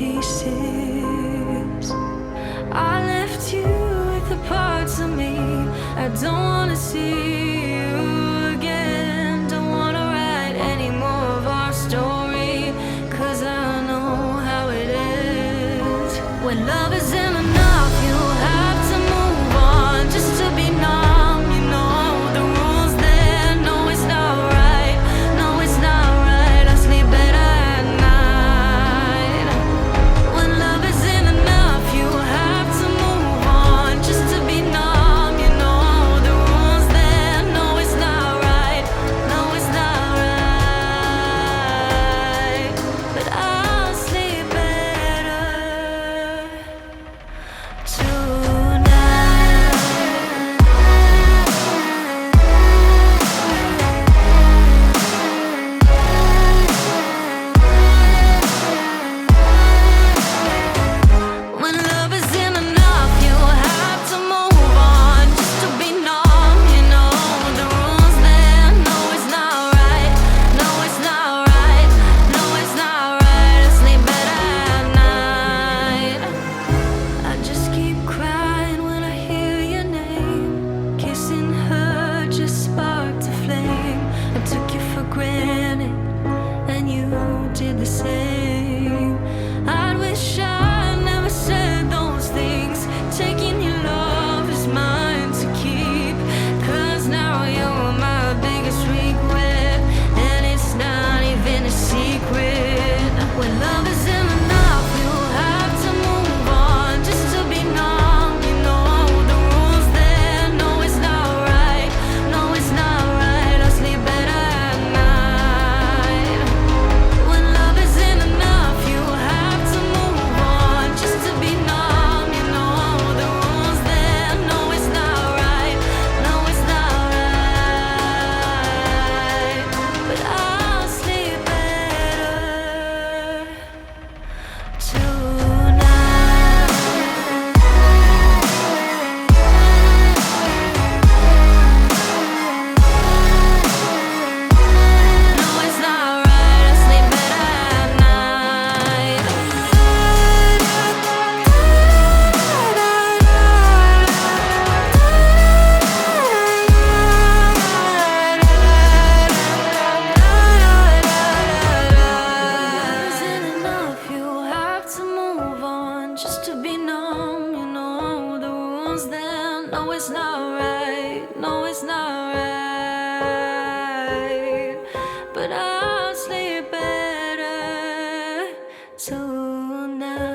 pieces. I left you with the parts of me I don't wanna see you again. Don't wanna write any more of our story, 'cause I know how it is. When love isn't enough, you have to move on just to be numb. You know the rules there. No, it's not right. No, it's not right. I sleep better at night. When love isn't enough, you have to move on just to be numb. You know the rules there. No, it's not right. No, it's not right. But I'll sleep better when love isn't enough, you have to move on just to be numb. You know the rules there. No, it's not right. No, it's not right. No, it's not right. I sleep better at night. I just keep crying when I hear your name. Kissing her just sparked a flame. I took you for granted, and you did the same. I wish I never said those things. Taking your love is mine to keep, 'cause now you're my biggest regret, and it's not even a secret. When love isn't enough, you have to move on just to be numb. You know the rules there. No, it's not right. No, it's not right. I sleep better at night. When love isn't enough, you have to move on just to be numb. You know the rules there. No, it's not right. No, it's not right. But I'll sleep better tonight. No, it's not right. I sleep better at night. Isn't enough, you have to move on just to be numb. You know the rules then. No, it's not right. No, it's not right. But I'll sleep better tonight.